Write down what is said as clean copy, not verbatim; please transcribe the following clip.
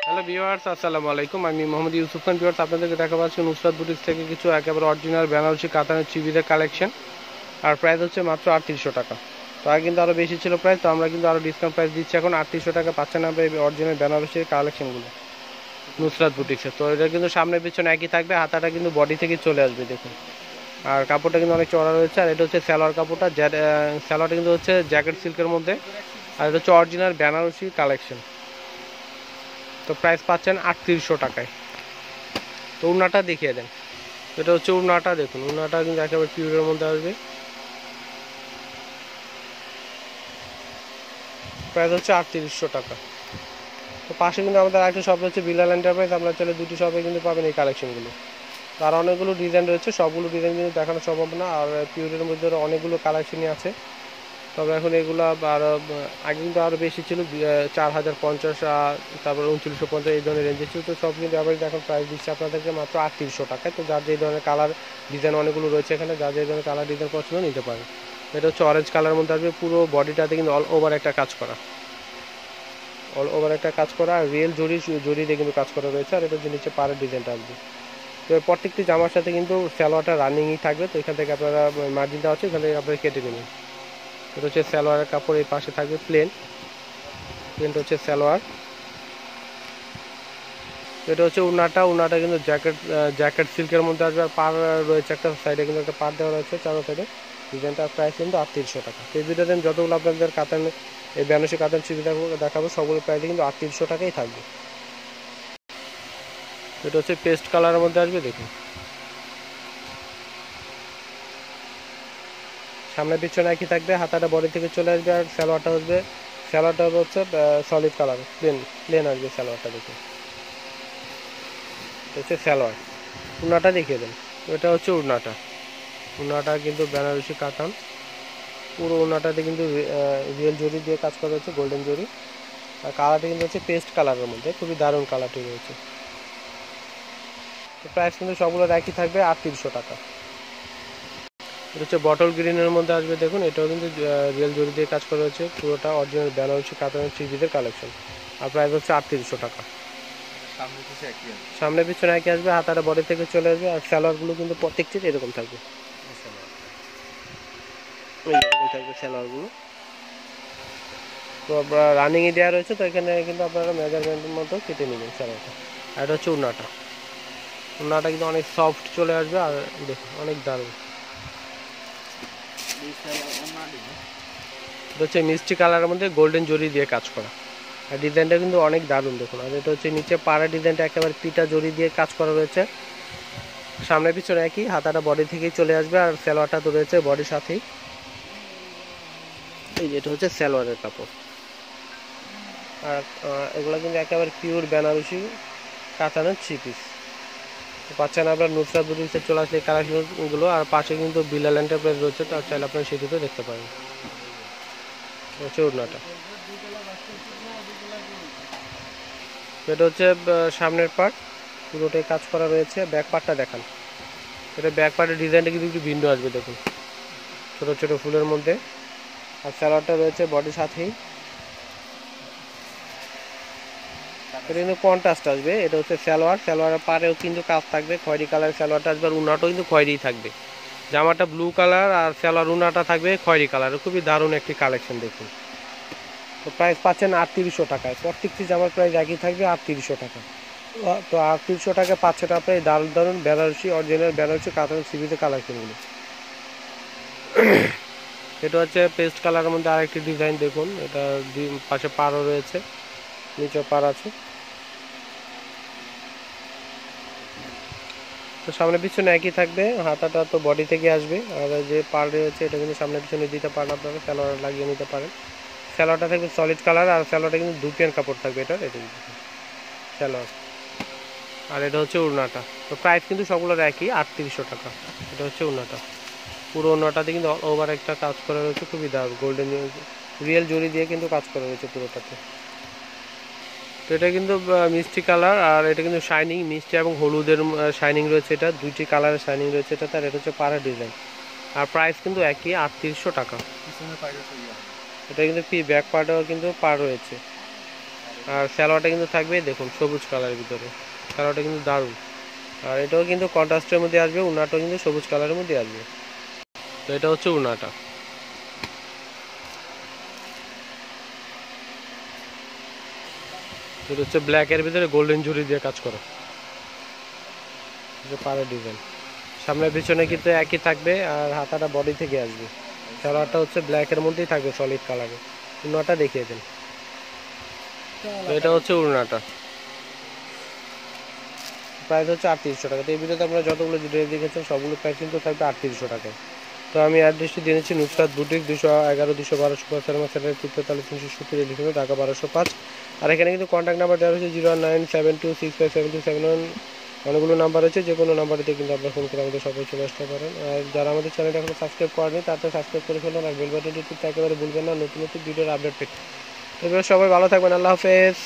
Hello viewers, আসসালামু আলাইকুম। আমি মোহাম্মদ ইউসুফ খান। ভিউয়ার্স, আপনাদেরকে দেখা পাচ্ছি নুসরাত বুটিক্স থেকে কিছু একেবারে অরিজিনাল বেনারসি কাতানের চিবিদের কালেকশন। আর প্রাইস হচ্ছে মাত্র 3800 টাকা। তো আগে কিন্তু আরও বেশি ছিল প্রাইস, তো আমরা কিন্তু আরও ডিসকাউন্ট প্রাইস দিচ্ছি। এখন 3800 টাকা পাচ্ছেন আপনার এই অরিজিনাল বেনারসির কালেকশনগুলো নুসরাত বুটিক্সে। তো এটা কিন্তু সামনে পিছনে একই থাকবে, হাতাটা কিন্তু বডি থেকে চলে আসবে দেখুন। আর কাপড়টা কিন্তু অনেক চড়া রয়েছে। আর এটা হচ্ছে সালোয়ার কাপড়টা, সালোয়ারটা কিন্তু হচ্ছে জ্যাকেট সিল্কের মধ্যে। আর এটা হচ্ছে অরিজিনাল বেনারসি কালেকশন। তো প্রাইস পাচ্ছেন 3800 টাকায়। তো উন্নাটা দেখিয়ে দেন। এটা হচ্ছে উন্নাটা, দেখুন উন্নাটা কিন্তু একেবারে পিওরের মধ্যে আসবে। প্রাইস হচ্ছে 3800 টাকা। তো পাশে কিন্তু আমাদের আরেকটা শপ হচ্ছে বিলাল এন্টারপ্রাইজ। আপনারা চলে দুটি শপে কিন্তু পাবেন এই কালেকশনগুলো। আর অনেকগুলো ডিজাইন রয়েছে, সবগুলো ডিজাইন কিন্তু দেখানো সম্ভব না। আর পিওরের মধ্যে অনেকগুলো কালেকশনই আছে। তবে এখন এগুলো আরও আগে কিন্তু আরও বেশি ছিল, 4050, তারপর 2950 এই ধরনের রেঞ্জে ছিল। তো সব কিন্তু আবার এখন প্রাইস দিচ্ছে আপনাদেরকে মাত্র 3800 টাকায়। তো যার যে ধরনের কালার ডিজাইন অনেকগুলো রয়েছে এখানে, যার যে ধরনের কালার ডিজাইন পছন্দ নিতে পারেন। এটা হচ্ছে অরেঞ্জ কালারের মধ্যে আসবে, পুরো বডিটাতে কিন্তু অল ওভার একটা কাজ করা, অল ওভার একটা কাজ করা। আর রিয়েল জরি দিয়ে কিন্তু কাজ করা রয়েছে। আর এটা হচ্ছে নিচে পাড়ের ডিজাইনটা আসবে। তো প্রত্যেকটি জামার সাথে কিন্তু সালোয়ারটা রানিংই থাকবে। তো এখান থেকে আপনারা মার্জিন দেওয়া আছে, এখান থেকে আপনারা কেটে নেবেন। এটা হচ্ছে সালোয়ারের কাপড়, এই পাশে থাকবে প্লেনটা হচ্ছে সালোয়ার। এটা হচ্ছে উন্নাটা কিন্তু জ্যাকেট সিল্কের মধ্যে আসবে। আর পাড় রয়েছে একটা সাইডে, কিন্তু একটা পাড় দেওয়া রয়েছে চারো সাইডে। ডিজাইনটার প্রাইস কিন্তু 3800 টাকা। তো এই ভিডিওতে যতগুলো আপনাদের কাতান এই বেনারসি কাতান চিবি দেখাবো, সবগুলো প্রাইস কিন্তু 3800 টাকাই থাকবে। এটা হচ্ছে পেস্ট কালারের মধ্যে আসবে, দেখুন সামনে পিছনে একই থাকবে, হাতাটা বডি থেকে চলে আসবে। আর সালোয়ারটা হচ্ছে সলিড কালার, প্লেন আসবে সালোয়ারটা, দেখুন হচ্ছে সালোয়ার। উন্নাটা দেখিয়ে দেন। এটা হচ্ছে উন্নাটা কিন্তু বেনারসি কাতান, পুরো উন্নাটাতে কিন্তু রিয়েল জরি দিয়ে কাজ করা হচ্ছে, গোল্ডেন জরি। আর কালারটা কিন্তু হচ্ছে পেস্ট কালারের মধ্যে, খুবই দারুণ কালারটি রয়েছে। তো প্রাইস কিন্তু সবগুলো একই থাকবে 3800 টাকা। এটা হচ্ছে বটল গ্রিনের মধ্যে আসবে, দেখুন এটাও কিন্তু রিয়েল জরি দিয়ে কাজ করা হচ্ছে, পুরোটা অরিজিনাল বেনারসি কাতানের থ্রিপিসের কালেকশন। আর প্রাইস হচ্ছে 3800 টাকা। সামনে পিছনে একই আসবে, হাতাটা বডি থেকে চলে আসবে। আর সালোয়ারগুলো কিন্তু প্রত্যেকটির এরকম থাকবে, এরকম থাকবে সালোয়ারগুলো। তো রানিংয়ে দেওয়া রয়েছে, তো এখানে কিন্তু আপনারা মেজারমেন্টের মতো কেটে নেবেন সালোয়ারটা। আর এটা হচ্ছে উন্নাটা কিন্তু অনেক সফট চলে আসবে। আর দেখুন অনেক দারুণ। এটা হচ্ছে মিষ্টি কালারের মধ্যে গোল্ডেন জরি দিয়ে কাজ করা। আর ডিজাইনটা কিন্তু অনেক দারুণ, দেখুন। আর এটা হচ্ছে নিচে পাড়া ডিজাইনটা একেবারে পিটা জরি দিয়ে কাজ করা রয়েছে। সামনে পিছনে একই, হাতাটা বডি থেকেই চলে আসবে। আর সালোয়ারটা তো রয়েছে বডির সাথেই। এই যে এটা হচ্ছে সালোয়ারের কাপড়। আর এগুলো কিন্তু একেবারে পিওর বেনারসি কাতানের থ্রি পিস পাচ্ছেন আপনার নুসরাত বুটিক্সে চলে আসলে এই কালেকশনগুলো। আর পাশে কিন্তু বিলাল এন্টারপ্রাইজ রয়েছে, তার চাইলে আপনারা সেটিতেও দেখতে পারেন। হচ্ছে ওড়নাটা, এটা হচ্ছে সামনের পার্ট, পুরোটাই কাজ করা রয়েছে। ব্যাক পার্টটা দেখান। এটা ব্যাক পার্টের ডিজাইনটা কিন্তু একটু ভিন্ন আসবে, দেখুন ছোটো ছোটো ফুলের মধ্যে। আর সালোয়ারটা রয়েছে বডির সাথেই। এটা কিন্তু কন্ট্রাস্ট আসবে। এটা হচ্ছে সালোয়ারের পাড়েও কিন্তু কাজ থাকবে, খয়েরি কালারের সালোয়ারটা আসবে। আর উন্নাটাও কিন্তু খয়েরিই থাকবে। জামাটা ব্লু কালার, আর সালোয়ার উন্নাটা থাকবে খয়েরি কালার। খুবই দারুণ একটি কালেকশন, দেখুন। তো প্রাইস পাচ্ছেন 3800 টাকায়। প্রত্যেকটি জামার প্রাইস একই থাকবে 3800 টাকা। তো 3800 টাকা পাচ্ছেন আপনার এই দারুণ দারুণ বেনারসি অরিজিনাল বেনারসি কাতান সিবিতে কালেকশনগুলো। এটা হচ্ছে পেস্ট কালারের মধ্যে আরেকটি ডিজাইন, দেখুন এটা পাশে পাড়ও রয়েছে, নিচে পাড় আছে। তো সামনে পিছনে একই থাকবে, হাতাটা তো বডি থেকে আসবে। আর যে পাড় রয়েছে এটা কিন্তু সামনে পিছনে দিতে পারেন, আপনারা সালোয়ার লাগিয়ে নিতে পারেন। সালোয়ারটা থাকবে সলিড কালার। আর সালোয়ারটা কিন্তু দুপিয়ান কাপড় থাকবে এটা সালোয়ার। আর এটা হচ্ছে উড়নাটা। তো প্রাইস কিন্তু সবগুলোর একই 3800 টাকা। এটা হচ্ছে উড়নাটা, পুরো উড়নাটাতে কিন্তু ওভার একটা কাজ করা রয়েছে, খুবই দারুণ গোল্ডেন রিয়েল জরি দিয়ে কিন্তু কাজ করা রয়েছে পুরোটাতে। তো এটা কিন্তু মিষ্টি কালার। আর এটা কিন্তু শাইনিং, মিষ্টি এবং হলুদের শাইনিং রয়েছে। এটা দুইটি কালারের শাইনিং রয়েছে এটাতে। আর এটা হচ্ছে পাড়া ডিজাইন। আর প্রাইস কিন্তু একই 3800 টাকা। এটা কিন্তু ব্যাক পার্টেও কিন্তু পাড় রয়েছে। আর সালোয়ারটা কিন্তু থাকবে দেখুন সবুজ কালারের ভিতরে, সালোয়ারটা কিন্তু দারুণ। আর এটাও কিন্তু কন্ট্রাস্টের মধ্যে আসবে, উনাটাও কিন্তু সবুজ কালারের মধ্যে আসবে। তো এটা হচ্ছে উনাটা। এটা হচ্ছে ব্ল্যাকের ভিতরে গোল্ডেন জুরি দিয়ে কাজ করা, পাড়ের ডিজাইন। সামনে পিছনে কিন্তু একই থাকবে, আর হাতাটা বডি থেকে আসবে। সালোয়ারটা হচ্ছে ব্ল্যাকের মধ্যেই থাকবে সলিড কালারে। উড়নাটা দেখিয়ে দেন। তো এটা হচ্ছে উড়নাটা, প্রাইস হচ্ছে 3800 টাকা। তো এই ভিডিওতে আপনারা যতগুলো ড্রেস দেখেছেন সবগুলো প্রাইস কিন্তু থাকবে 3800 টাকায়। তো আমি অ্যাড্রেসটি দিয়ে নিচ্ছি Nusrat boutique, 211 212 super centre 370 elephant, Dhaka 1205। আর এখানে কিন্তু কন্ট্যাক্ট নাম্বার দেওয়া হয়েছে 09726572771। অনেকগুলো নাম্বার আছে, যে কোনো নাম্বারেতে কিন্তু আপনার ফোন করে আমাদের সবাই চলে আসতে পারেন। আর যারা আমাদের চ্যানেলটা এখনো সাবস্ক্রাইব করেনি তাতে সাবস্ক্রাইব করে ফেলুন, আর বেল বাটনটি টিপতে একেবারে ভুলবেন না নতুন নতুন ভিডিওর আপডেট পেতে। এবার সবাই ভালো থাকবেন, আল্লাহ হাফেজ।